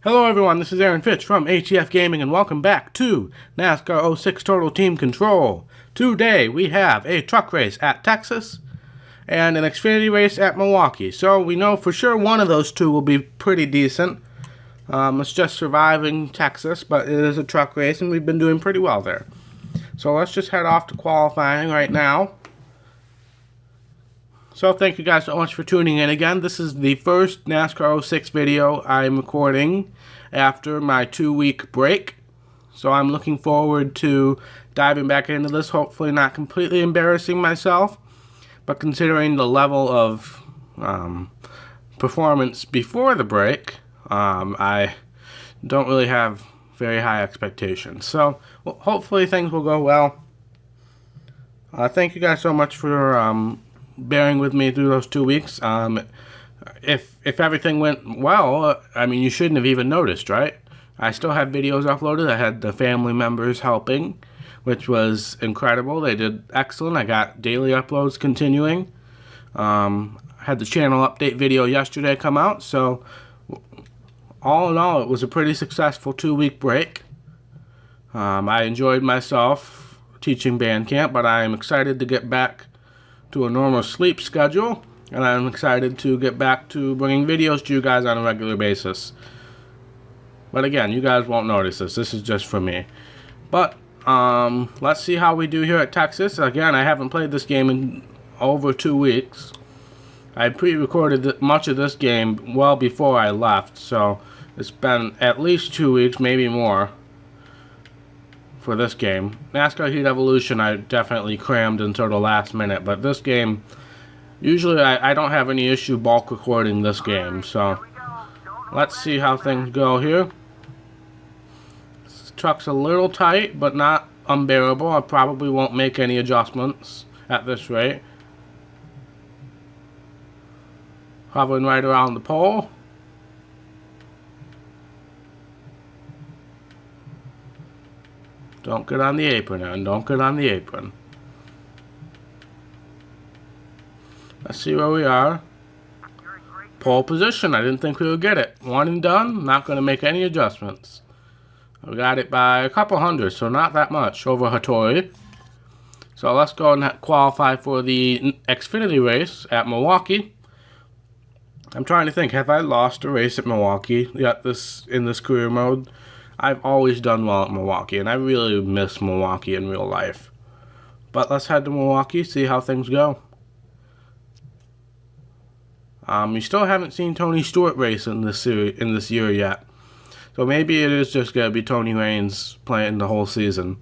Hello everyone, this is Aaron Fitch from HEF Gaming and welcome back to NASCAR 06 Total Team Control. Today we have a truck race at Texas and an Xfinity race at Milwaukee. So we know for sure one of those two will be pretty decent. It's just surviving Texas, but it is a truck race and we've been doing pretty well there. So let's just head off to qualifying right now. So thank you guys so much for tuning in again. This is the first NASCAR 06 video I'm recording after my 2-week break. So I'm looking forward to diving back into this, hopefully not completely embarrassing myself. But considering the level of performance before the break, I don't really have very high expectations. So hopefully things will go well. Thank you guys so much for bearing with me through those 2 weeks. If everything went well, I mean, you shouldn't have even noticed, right? I still had videos uploaded. I had the family members helping, which was incredible. They did excellent. I got daily uploads continuing. Had the channel update video yesterday come out. So all in all, it was a pretty successful 2-week break. I enjoyed myself teaching band camp, but I am excited to get back to a normal sleep schedule, and I'm excited to get back to bringing videos to you guys on a regular basis. But again, you guys won't notice this. This is just for me. But let's see how we do here at Texas. Again, I haven't played this game in over 2 weeks. I pre-recorded much of this game well before I left, so it's been at least 2 weeks, maybe more, for this game. NASCAR Heat Evolution I definitely crammed until the last minute, but this game, usually I don't have any issue bulk recording this game, so let's see how things go here. This truck's a little tight, but not unbearable. I probably won't make any adjustments at this rate. Hovering right around the pole. Don't get on the apron, Aaron. Don't get on the apron. Let's see where we are. Pole position. I didn't think we would get it. One and done. Not going to make any adjustments. We got it by a couple hundred, so not that much over Hattori. So let's go and qualify for the Xfinity race at Milwaukee. I'm trying to think. Have I lost a race at Milwaukee yet in this career mode? I've always done well at Milwaukee, and I really miss Milwaukee in real life. But let's head to Milwaukee, see how things go. You still haven't seen Tony Stewart race in this year yet. So maybe it is just going to be Tony Raines playing the whole season.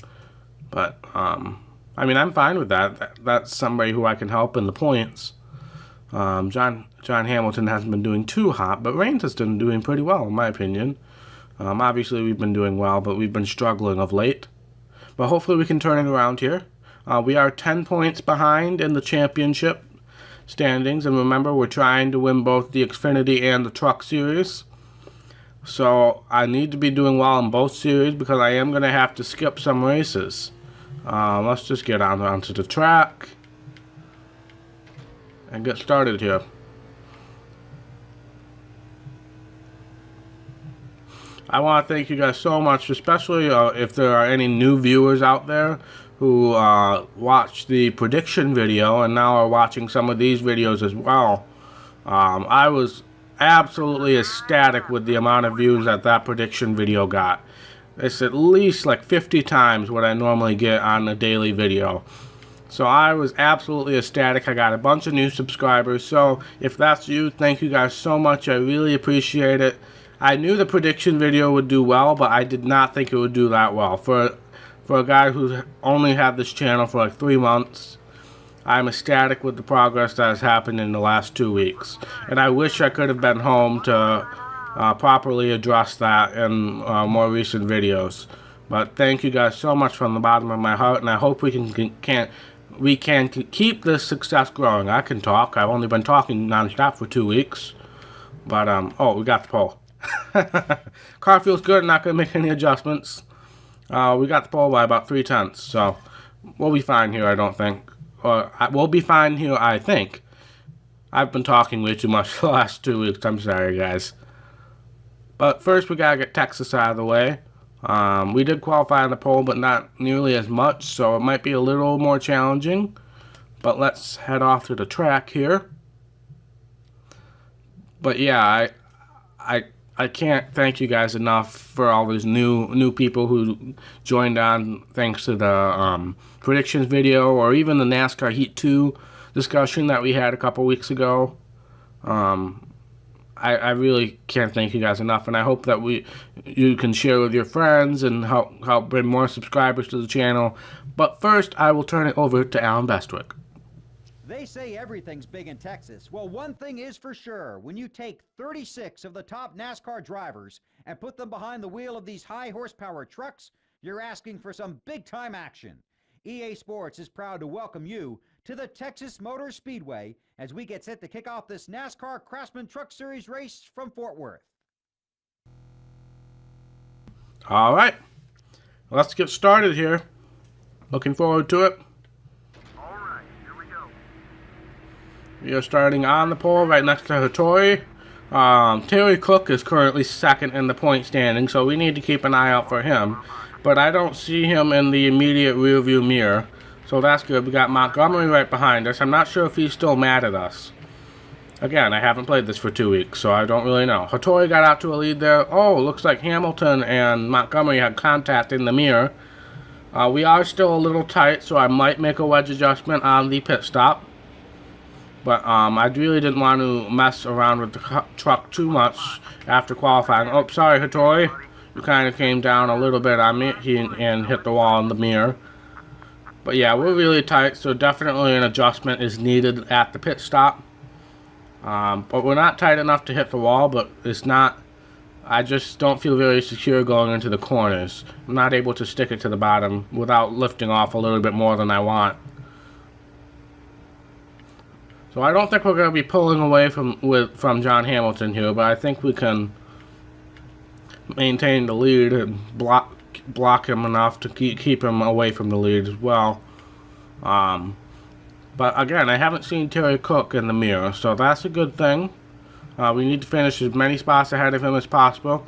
But, I mean, I'm fine with that. That's somebody who I can help in the points. John Hamilton hasn't been doing too hot, but Raines has been doing pretty well, in my opinion. Obviously, we've been doing well, but we've been struggling of late. But hopefully we can turn it around here. We are 10 points behind in the championship standings. And remember, we're trying to win both the Xfinity and the Truck Series. So I need to be doing well in both series because I am going to have to skip some races. Let's just get onto the track and get started here. I want to thank you guys so much, especially if there are any new viewers out there who watched the prediction video and now are watching some of these videos as well. I was absolutely ecstatic with the amount of views that prediction video got. It's at least like 50 times what I normally get on a daily video. So I was absolutely ecstatic. I got a bunch of new subscribers. So if that's you, thank you guys so much. I really appreciate it. I knew the prediction video would do well, but I did not think it would do that well. For a guy who's only had this channel for like 3 months, I'm ecstatic with the progress that has happened in the last 2 weeks. And I wish I could have been home to properly address that in more recent videos. But thank you guys so much from the bottom of my heart, and I hope we can keep this success growing. I can talk. I've only been talking nonstop for 2 weeks. But, oh, we got the pole. Car feels good, not going to make any adjustments. We got the pole by about 3/10, so we'll be fine here, I don't think. We'll be fine here, I think. I've been talking way too much the last 2 weeks. I'm sorry, guys. But first we gotta get Texas out of the way. We did qualify on the pole, but not nearly as much, so it might be a little more challenging. But let's head off to the track here. But yeah, I can't thank you guys enough for all these new people who joined on thanks to the predictions video, or even the NASCAR Heat 2 discussion that we had a couple weeks ago. I really can't thank you guys enough, and I hope that you can share with your friends and help bring more subscribers to the channel. But first, I will turn it over to Alan Bestwick. They say everything's big in Texas. Well, one thing is for sure. When you take 36 of the top NASCAR drivers and put them behind the wheel of these high horsepower trucks, you're asking for some big-time action. EA Sports is proud to welcome you to the Texas Motor Speedway as we get set to kick off this NASCAR Craftsman Truck Series race from Fort Worth. All right, let's get started here. Looking forward to it. All right, here we go. We are starting on the pole right next to Hattori. Terry Cook is currently second in the point standing, so we need to keep an eye out for him. But I don't see him in the immediate rearview mirror, so that's good. We got Montgomery right behind us. I'm not sure if he's still mad at us. Again, I haven't played this for 2 weeks, so I don't really know. Hattori got out to a lead there. Oh, looks like Hamilton and Montgomery had contact in the mirror. We are still a little tight, so I might make a wedge adjustment on the pit stop. But I really didn't want to mess around with the truck too much after qualifying. Oh, sorry, Hattori. You kind of came down a little bit on me and hit the wall in the mirror. But yeah, we're really tight, so definitely an adjustment is needed at the pit stop. But we're not tight enough to hit the wall, but it's not... I just don't feel very secure going into the corners. I'm not able to stick it to the bottom without lifting off a little bit more than I want. So I don't think we're going to be pulling away from John Hamilton here, but I think we can maintain the lead and block him enough to keep him away from the lead as well. But again, I haven't seen Terry Cook in the mirror, so that's a good thing. We need to finish as many spots ahead of him as possible.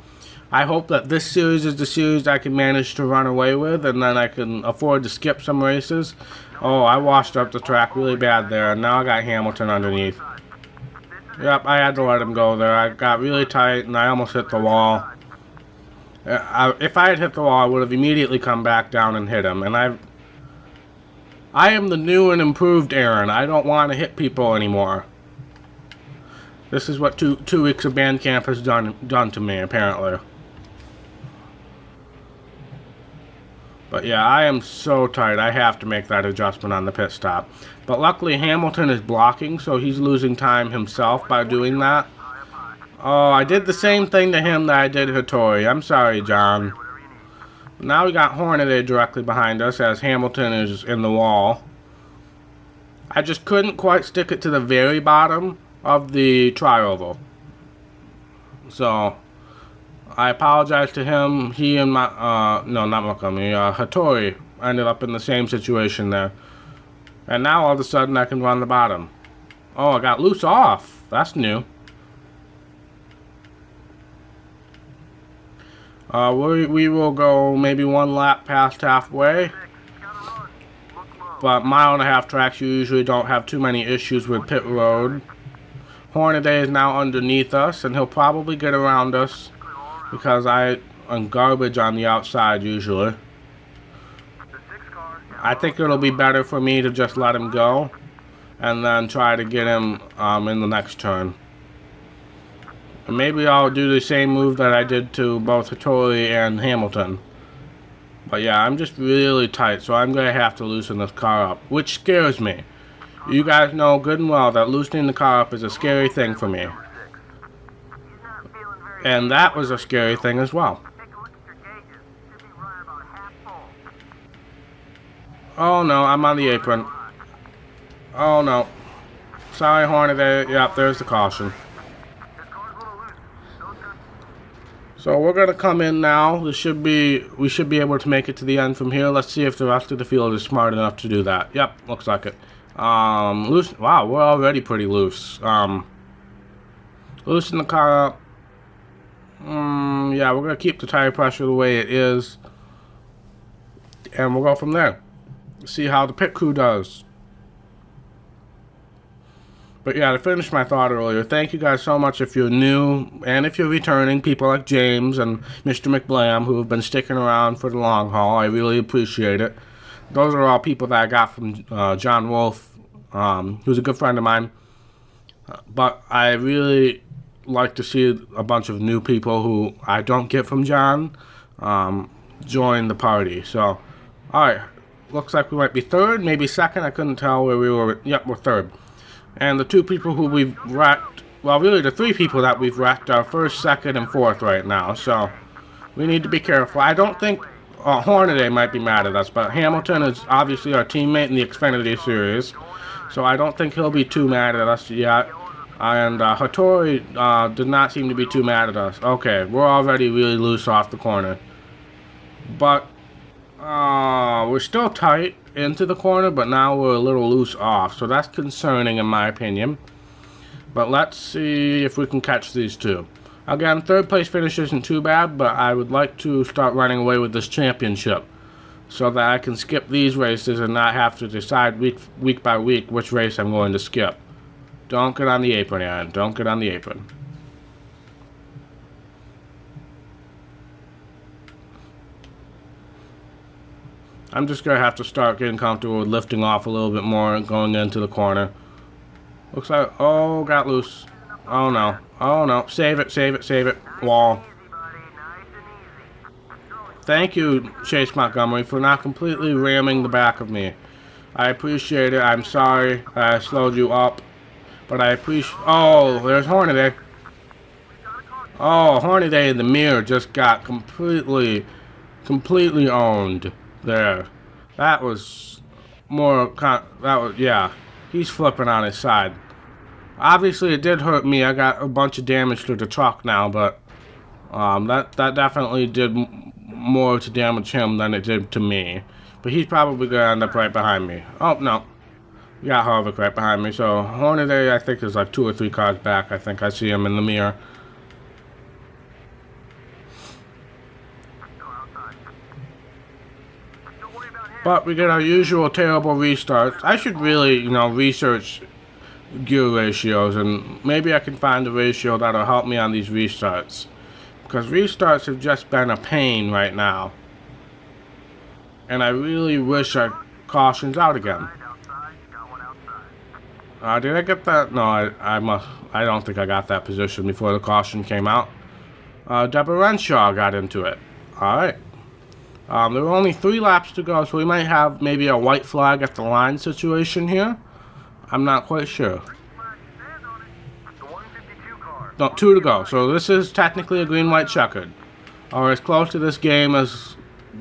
I hope that this series is the series I can manage to run away with, and then I can afford to skip some races. Oh, I washed up the track really bad there, and now I got Hamilton underneath. Yep, I had to let him go there. I got really tight, and I almost hit the wall. If I had hit the wall, I would have immediately come back down and hit him. And I am the new and improved Aaron. I don't want to hit people anymore. This is what two weeks of band camp has done to me, apparently. But yeah, I am so tight. I have to make that adjustment on the pit stop. But luckily, Hamilton is blocking, so he's losing time himself by doing that. Oh, I did the same thing to him that I did to Hattori. I'm sorry, John. Now we got Hornaday directly behind us as Hamilton is in the wall. I just couldn't quite stick it to the very bottom of the tri-oval. So, I apologize to him. He and Hattori ended up in the same situation there. And now all of a sudden I can run the bottom. Oh, I got loose off. That's new. We will go maybe one lap past halfway. But mile-and-a-half tracks usually don't have too many issues with pit road. Hornaday is now underneath us, and he'll probably get around us because I'm garbage on the outside usually. I think it'll be better for me to just let him go and then try to get him in the next turn. And maybe I'll do the same move that I did to both Hattori and Hamilton. But yeah, I'm just really tight, so I'm going to have to loosen this car up, which scares me. You guys know good and well that loosening the car up is a scary thing for me. And that was a scary thing as well. Oh no, I'm on the apron. Oh no. Sorry, Hornaday. Yep, there's the caution. So we're gonna come in now. We should be able to make it to the end from here. Let's see if the rest of the field is smart enough to do that. Yep, looks like it. Loose. Wow, we're already pretty loose. Loosen the car up. Yeah, we're going to keep the tire pressure the way it is. And we'll go from there. See how the pit crew does. But yeah, to finish my thought earlier, thank you guys so much if you're new and if you're returning, people like James and Mr. McBlam who have been sticking around for the long haul. I really appreciate it. Those are all people that I got from John Wolf, who's a good friend of mine. But I really like to see a bunch of new people who I don't get from John join the party. So, alright, looks like we might be third, maybe second. I couldn't tell where we were. Yep, we're third. And the two people who we've wrecked, well, really the three people that we've wrecked are first, second, and fourth right now. So we need to be careful. I don't think Hornaday might be mad at us, but Hamilton is obviously our teammate in the Xfinity Series. So I don't think he'll be too mad at us yet. And Hattori did not seem to be too mad at us. Okay, we're already really loose off the corner. But we're still tight into the corner, but now we're a little loose off. So that's concerning in my opinion. But let's see if we can catch these two. Again, third place finish isn't too bad, but I would like to start running away with this championship so that I can skip these races and not have to decide week by week which race I'm going to skip. Don't get on the apron, Aaron. Don't get on the apron. I'm just going to have to start getting comfortable with lifting off a little bit more and going into the corner. Looks like, oh, got loose. Oh no. Oh no. Save it, save it, save it. Wall. Thank you, Chase Montgomery, for not completely ramming the back of me. I appreciate it. I'm sorry I slowed you up. But I appreciate... Oh, there's Hornaday. Oh, Hornaday in the mirror just got completely owned there. That was more... yeah. He's flipping on his side. Obviously, it did hurt me. I got a bunch of damage to the truck now, but that definitely did more to damage him than it did to me. But he's probably going to end up right behind me. Oh, no. We got Harvick right behind me. So, Hornaday, I think, is like 2 or 3 cars back. I think I see him in the mirror. But we get our usual terrible restarts. I should really, research gear ratios, and maybe I can find a ratio that'll help me on these restarts. Because restarts have just been a pain right now. And I really wish I cautioned out again. Did I get that? No, I don't think I got that position before the caution came out. Deborah Renshaw got into it. Alright. There were only 3 laps to go, so we might have maybe a white flag at the line situation here. I'm not quite sure. No, 2 to go. So this is technically a green-white checkered. Or as close to this game as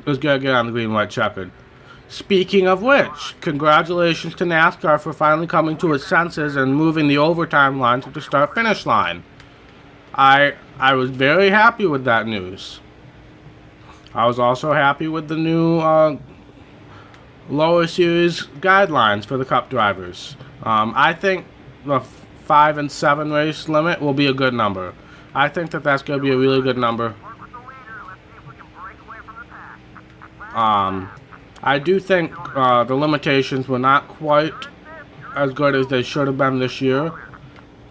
is going to get on the green-white checkered. Speaking of which, congratulations to NASCAR for finally coming to its senses and moving the overtime line to the start-finish line. I was very happy with that news. I was also happy with the new lower series guidelines for the Cup drivers. I think the 5 and 7 race limit will be a good number. I think that that's going to be a really good number. I do think the limitations were not quite as good as they should have been this year.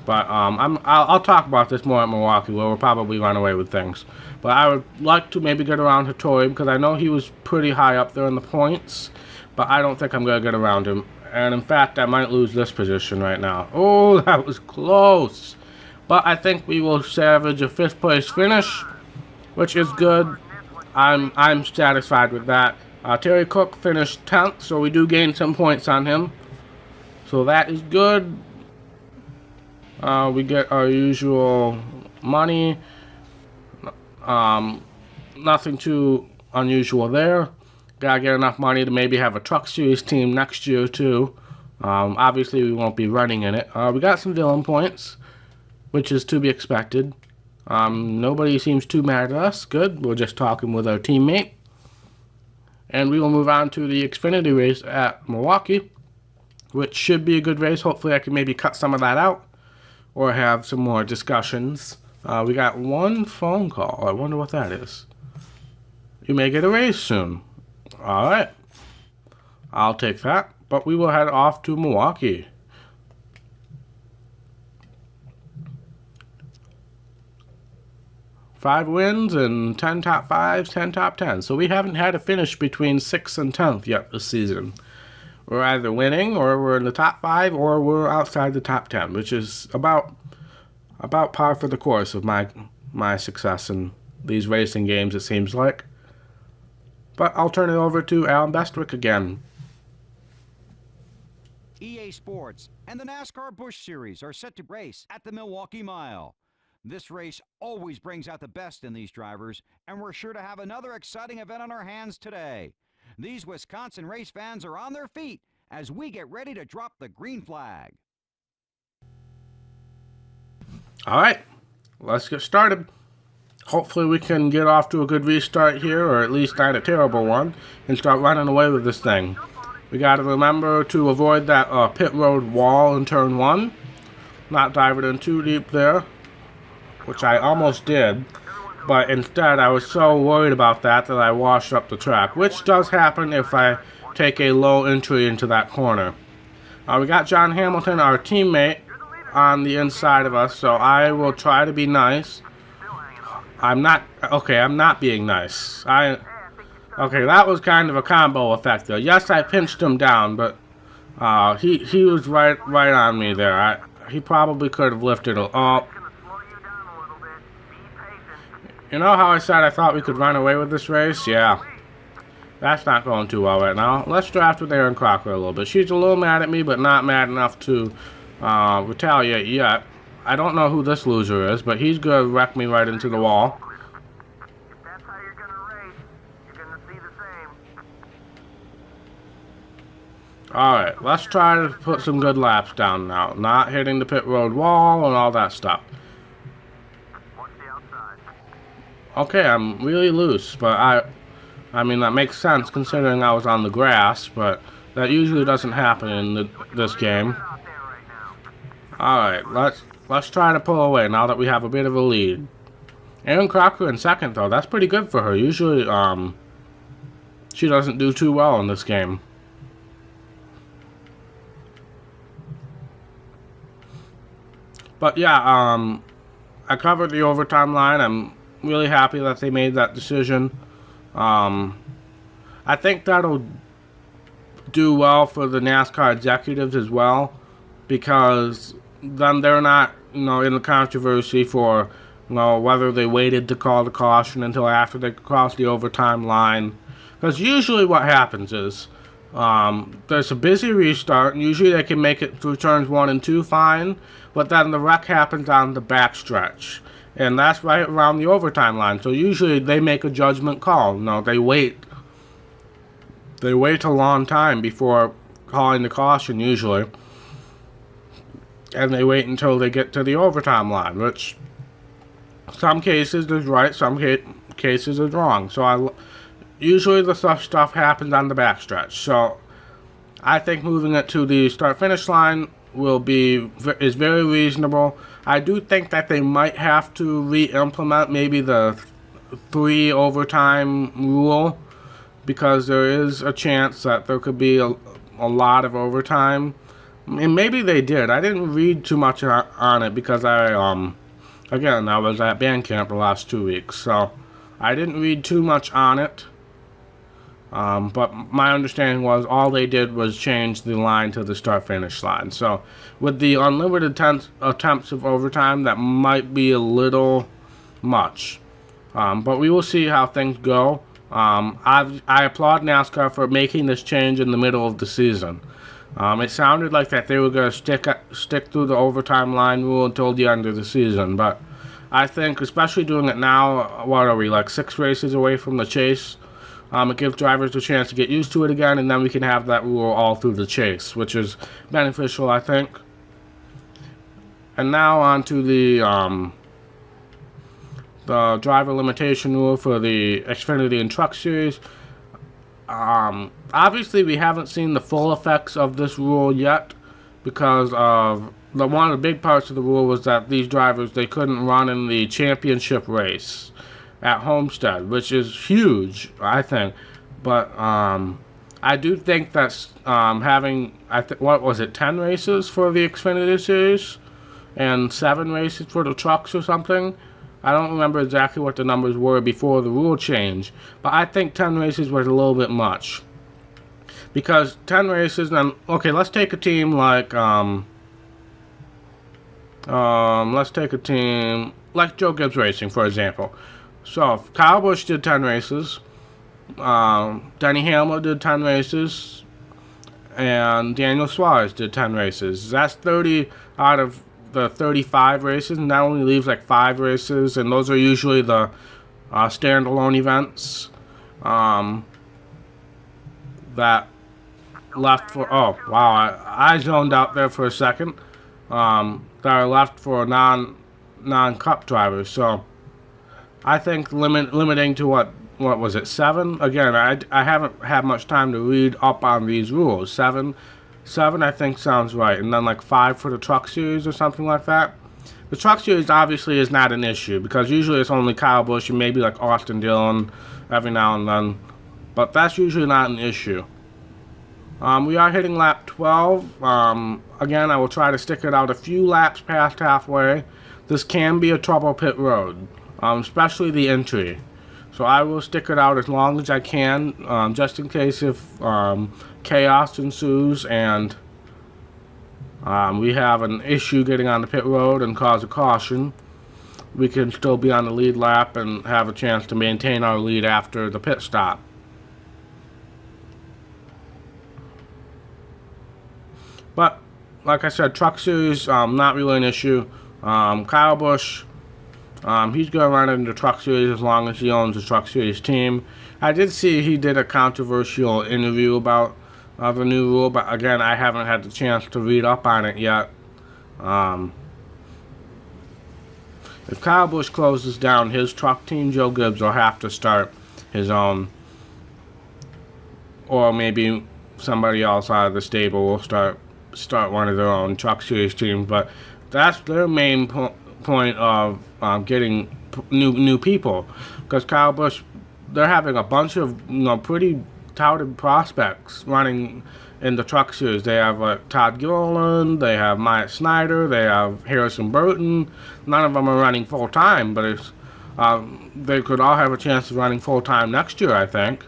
But I'll talk about this more at Milwaukee, where we'll probably run away with things. But I would like to maybe get around Hattori, because I know he was pretty high up there in the points. But I don't think I'm going to get around him. And in fact, I might lose this position right now. Oh, that was close. But I think we will salvage a 5th place finish, which is good. I'm satisfied with that. Terry Cook finished 10th, so we do gain some points on him. So that is good. We get our usual money. Nothing too unusual there. Gotta get enough money to maybe have a Truck Series team next year too. Obviously we won't be running in it. We got some villain points, which is to be expected. Nobody seems too mad at us. Good. We're just talking with our teammate. And we will move on to the Xfinity race at Milwaukee, which should be a good race. Hopefully I can maybe cut some of that out or have some more discussions We got one phone call. I wonder what that is. You may get a raise soon. Alright. I'll take that. But we will head off to Milwaukee. Five wins and 10 top 5s, 10 top 10s. So we haven't had a finish between 6th and 10th yet this season. We're either winning, or we're in the top 5, or we're outside the top 10, which is about par for the course of my success in these racing games, it seems like. But I'll turn it over to Alan Bestwick again. EA Sports and the NASCAR Busch Series are set to race at the Milwaukee Mile. This race always brings out the best in these drivers, and we're sure to have another exciting event on our hands today. These Wisconsin race fans are on their feet as we get ready to drop the green flag. All right, let's get started. Hopefully we can get off to a good restart here, or at least not a terrible one, and start running away with this thing. We got to remember to avoid that pit road wall in turn 1. Not dive it in too deep there, which I almost did. But instead, I was so worried about that I washed up the track, which does happen if I take a low entry into that corner. We got John Hamilton, our teammate, on the inside of us, so I will try to be nice. I'm not being nice. Okay, that was kind of a combo effect there. Yes, I pinched him down, but he was right on me there. He probably could have lifted a... You know how I said I thought we could run away with this race? Yeah. That's not going too well right now. Let's draft with Aaron Crocker a little bit. She's a little mad at me, but not mad enough to retaliate yet. I don't know who this loser is, but he's going to wreck me right into the wall. If that's how you're gonna race, you're gonna see the same. Alright, let's try to put some good laps down now. Not hitting the pit road wall and all that stuff. Watch the outside. Okay, I'm really loose, but I mean, that makes sense considering I was on the grass, but that usually doesn't happen in this game. Out there right now. Alright, let's try to pull away now that we have a bit of a lead. Aaron Crocker in second, though. That's pretty good for her. Usually, she doesn't do too well in this game. But yeah, I covered the overtime line. I'm really happy that they made that decision. I think that'll do well for the NASCAR executives as well, because then they're not, in the controversy for, whether they waited to call the caution until after they crossed the overtime line. Because usually what happens is, there's a busy restart, and usually they can make it through turns 1 and 2 fine, but then the wreck happens on the backstretch. And that's right around the overtime line. So usually they make a judgment call. They wait a long time before calling the caution usually. And they wait until they get to the overtime line, which some cases is right, some cases is wrong. So usually the stuff happens on the backstretch. So I think moving it to the start-finish line is very reasonable. I do think that they might have to re-implement maybe the 3 overtime rule, because there is a chance that there could be a lot of overtime. And maybe they did. I didn't read too much on it because I was at band camp the last 2 weeks, so I didn't read too much on it. But my understanding was all they did was change the line to the start-finish line. So with the unlimited attempts of overtime, that might be a little much. But we will see how things go. I applaud NASCAR for making this change in the middle of the season. It sounded like that they were going to stick through the overtime line rule until the end of the season. But I think, especially doing it now, what are we, like 6 races away from the chase? It gives drivers a chance to get used to it again, and then we can have that rule all through the chase, which is beneficial, I think. And now on to the driver limitation rule for the Xfinity and Truck Series. Obviously, we haven't seen the full effects of this rule yet because of one of the big parts of the rule was that these drivers, they couldn't run in the championship race at Homestead, which is huge, I think. But I do think that's having, what was it, 10 races for the Xfinity Series and 7 races for the trucks or something. I don't remember exactly what the numbers were before the rule change, but I think 10 races was a little bit much. Because 10 races, then, okay, let's take a team like, let's take a team like Joe Gibbs Racing, for example. So, if Kyle Busch did 10 races, Denny Hamlin did 10 races, and Daniel Suarez did 10 races. That's 30 out of the 35 races, and that only leaves like 5 races, and those are usually the standalone events that left for, oh wow, I zoned out there for a second, that are left for non-cup drivers. So I think limiting to what was it, 7? Again, I haven't had much time to read up on these rules. 7 I think sounds right, and then like 5 for the truck series or something like that. The truck series obviously is not an issue because usually it's only Kyle Busch and maybe like Austin Dillon every now and then, but that's usually not an issue. We are hitting lap 12. Again, I will try to stick it out a few laps past halfway. This can be a trouble pit road, especially the entry. So I will stick it out as long as I can, just in case if chaos ensues and we have an issue getting on the pit road and cause a caution. We can still be on the lead lap and have a chance to maintain our lead after the pit stop. But, like I said, truck series, not really an issue. Kyle Busch, he's going to run in the truck series as long as he owns the truck series team. I did see he did a controversial interview about the new rule, but again, I haven't had the chance to read up on it yet. If Kyle Busch closes down his truck team, Joe Gibbs will have to start his own. Or maybe somebody else out of the stable will start one of their own truck series teams, but that's their main point of getting new people, because Kyle Busch, they're having a bunch of pretty touted prospects running in the truck series. They have Todd Gilliland, they have Myatt Snyder, they have Harrison Burton. None of them are running full time, but it's they could all have a chance of running full time next year, I think.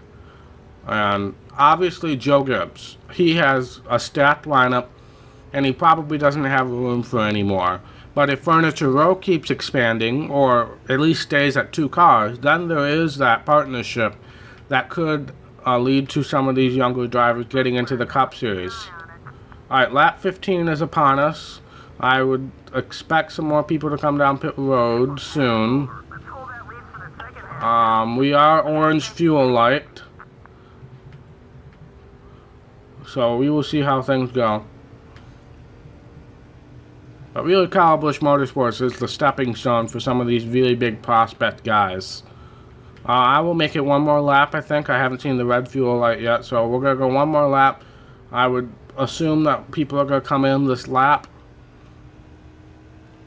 And obviously Joe Gibbs, he has a stacked lineup, and he probably doesn't have room for any more. But if Furniture Row keeps expanding, or at least stays at 2 cars, then there is that partnership that could lead to some of these younger drivers getting into the Cup Series. Alright, lap 15 is upon us. I would expect some more people to come down pit road soon. We are orange fuel light, so we will see how things go. But really, Kyle Busch Motorsports is the stepping stone for some of these really big prospect guys. I will make it one more lap, I think. I haven't seen the red fuel light yet, so we're going to go one more lap. I would assume that people are going to come in this lap.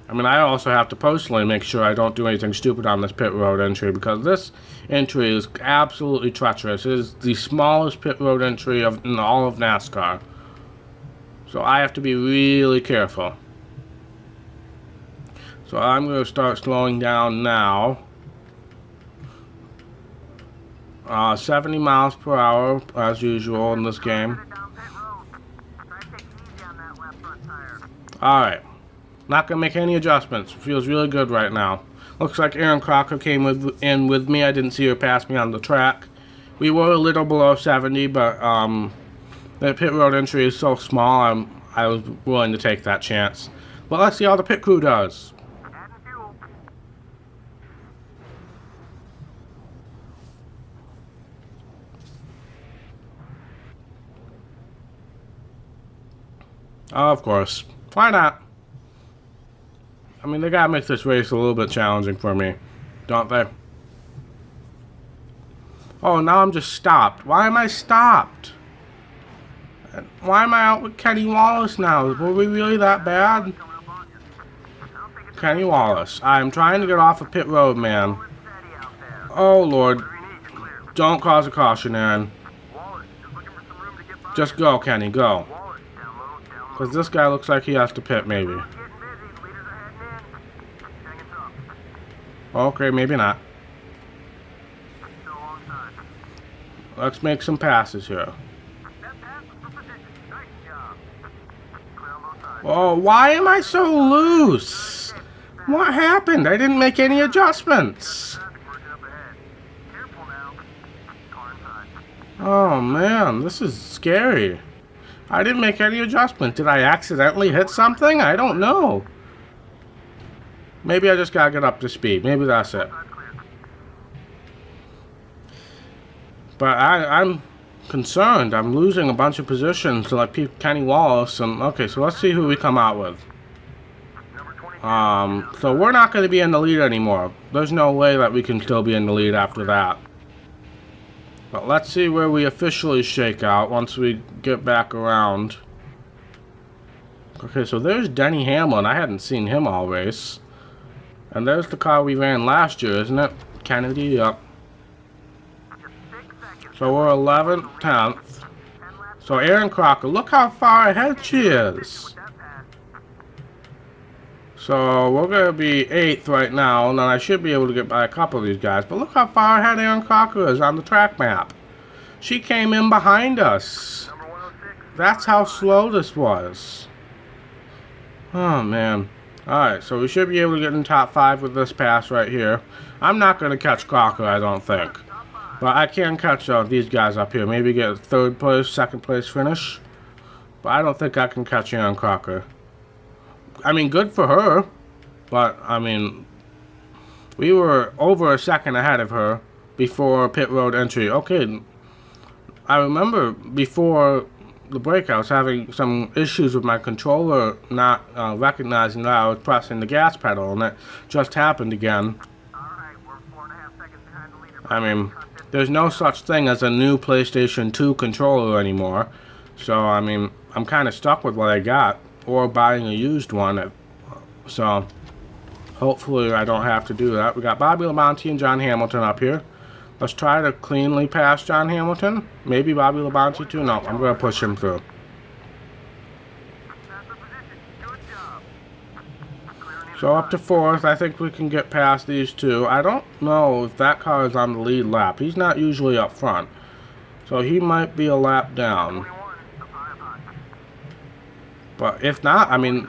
I mean, I also have to personally make sure I don't do anything stupid on this pit road entry, because this entry is absolutely treacherous. It is the smallest pit road entry in all of NASCAR. So I have to be really careful. So I'm going to start slowing down now. 70 miles per hour, as usual in this game. Alright. Not going to make any adjustments. Feels really good right now. Looks like Aaron Crocker came in with me. I didn't see her pass me on the track. We were a little below 70, but the pit road entry is so small, I was willing to take that chance. But let's see how the pit crew does. Of course. Why not? I mean, they gotta make this race a little bit challenging for me, don't they? Oh, now I'm just stopped. Why am I stopped? Why am I out with Kenny Wallace now? Were we really that bad? Kenny Wallace. I'm trying to get off of pit road, man. Oh, Lord. Don't cause a caution, Aaron. Just go, Kenny, go. Because this guy looks like he has to pit, maybe. Okay, maybe not. Let's make some passes here. Oh, why am I so loose? What happened? I didn't make any adjustments. Oh man, this is scary. I didn't make any adjustment. Did I accidentally hit something? I don't know. Maybe I just gotta get up to speed. Maybe that's it. But I'm concerned. I'm losing a bunch of positions to like Kenny Wallace. And okay, so let's see who we come out with. So we're not going to be in the lead anymore. There's no way that we can still be in the lead after that. But let's see where we officially shake out once we get back around. Okay, so there's Denny Hamlin. I hadn't seen him all race. And there's the car we ran last year, isn't it? Kennedy, yep. So we're 11th, 10th. So Aaron Crocker, look how far ahead she is. So we're going to be 8th right now, and then I should be able to get by a couple of these guys. But look how far ahead Aaron Crocker is on the track map. She came in behind us. That's how slow this was. Oh, man. Alright, so we should be able to get in top 5 with this pass right here. I'm not going to catch Crocker, I don't think. But I can catch these guys up here. Maybe get a 3rd place, 2nd place finish. But I don't think I can catch Aaron Crocker. I mean, good for her. But, I mean, we were over a second ahead of her before pit road entry. Okay, I remember before the break I was having some issues with my controller not recognizing that I was pressing the gas pedal, and it just happened again. I mean, there's no such thing as a new PlayStation 2 controller anymore. So, I mean, I'm kind of stuck with what I got, or buying a used one. So, hopefully I don't have to do that. We got Bobby Labonte and John Hamilton up here. Let's try to cleanly pass John Hamilton. Maybe Bobby Labonte too. No, I'm going to push him through. So up to 4th, I think we can get past these two. I don't know if that car is on the lead lap. He's not usually up front. So he might be a lap down. But if not, I mean,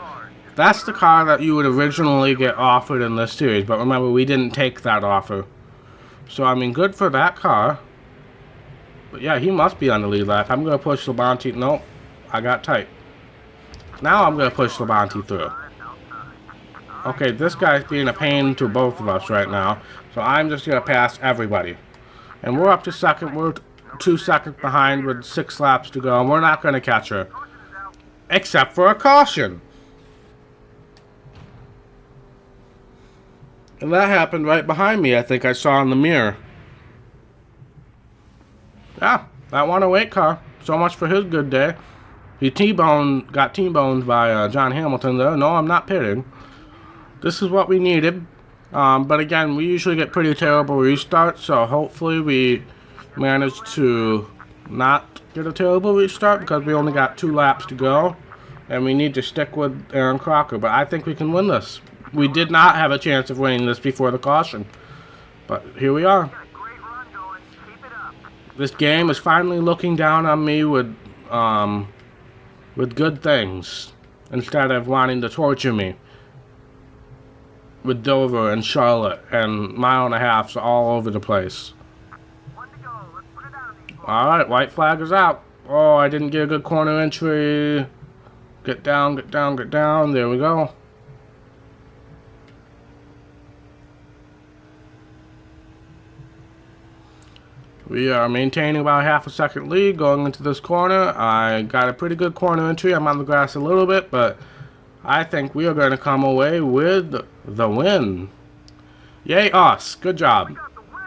that's the car that you would originally get offered in this series. But remember, we didn't take that offer. So, I mean, good for that car. But yeah, he must be on the lead lap. I'm going to push Labonte. Nope, I got tight. Now I'm going to push Labonte through. Okay, this guy's being a pain to both of us right now. So I'm just going to pass everybody. And we're up to 2nd. We're 2 seconds behind with 6 laps to go. And we're not going to catch her. Except for a caution. And that happened right behind me, I think I saw in the mirror. Yeah, that 108 car. So much for his good day. He got T-boned by John Hamilton there. No, I'm not pitting. This is what we needed. But again, we usually get pretty terrible restarts, so hopefully we manage to not get a terrible restart because we only got 2 laps to go. And we need to stick with Aaron Crocker, but I think we can win this. We did not have a chance of winning this before the caution. But here we are. This game is finally looking down on me with good things, instead of wanting to torture me with Dover and Charlotte and mile and a halves all over the place. Alright, white flag is out. Oh, I didn't get a good corner entry. Get down, get down, get down. There we go. We are maintaining about half a second lead going into this corner. I got a pretty good corner entry. I'm on the grass a little bit, but I think we are going to come away with the win. Yay us. Good job. We got the win.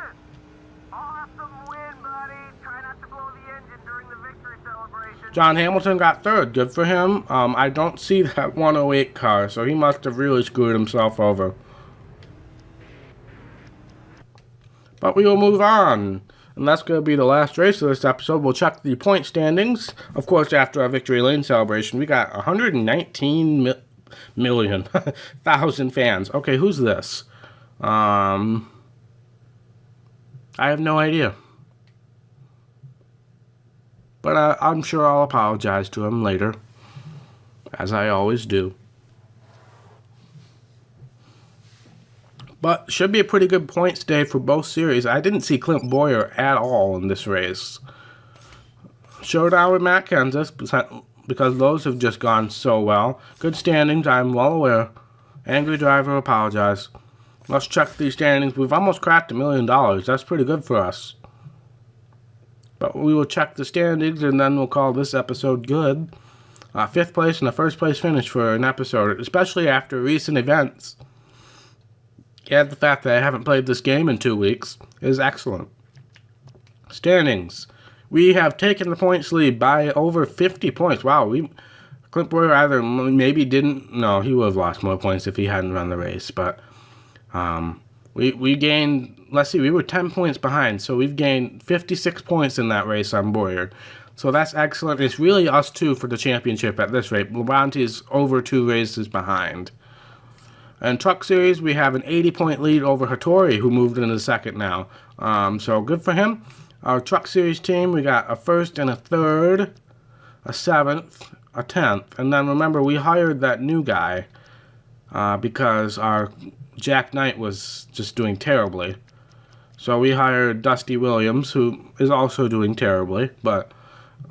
Awesome win, buddy. Try not to blow the engine during the victory celebration. John Hamilton got third. Good for him. I don't see that 108 car, so he must have really screwed himself over. But we will move on. And that's going to be the last race of this episode. We'll check the point standings. Of course, after our victory lane celebration, we got 119 million thousand fans. Okay, who's this? I have no idea. But I'm sure I'll apologize to him later, as I always do. But should be a pretty good points day for both series. I didn't see Clint Boyer at all in this race. Showdown with Matt Kenseth, because those have just gone so well. Good standings, I'm well aware. Angry driver, apologize. Let's check these standings. We've almost cracked $1 million. That's pretty good for us. But we will check the standings, and then we'll call this episode good. 5th place and a 1st place finish for an episode, especially after recent events. And the fact that I haven't played this game in 2 weeks is excellent. Standings. We have taken the points lead by over 50 points. Wow, Clint Boyer either maybe didn't... No, he would have lost more points if he hadn't run the race. But we gained... Let's see, we were 10 points behind. So we've gained 56 points in that race on Boyer. So that's excellent. It's really us two for the championship at this rate. Labonte's over 2 races behind. And Truck Series, we have an 80-point lead over Hattori, who moved into second now. So good for him. Our Truck Series team, we got a 1st and a 3rd, a 7th, a 10th. And then remember, we hired that new guy because our Jack Knight was just doing terribly. So we hired Dusty Williams, who is also doing terribly. But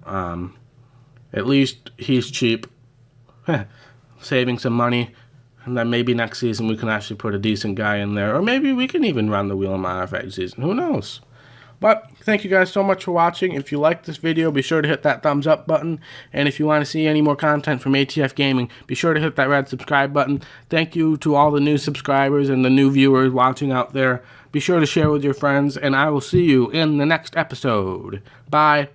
at least he's cheap, saving some money. And then maybe next season we can actually put a decent guy in there. Or maybe we can even run the wheel in modified season. Who knows? But thank you guys so much for watching. If you like this video, be sure to hit that thumbs up button. And if you want to see any more content from ATF Gaming, be sure to hit that red subscribe button. Thank you to all the new subscribers and the new viewers watching out there. Be sure to share with your friends. And I will see you in the next episode. Bye.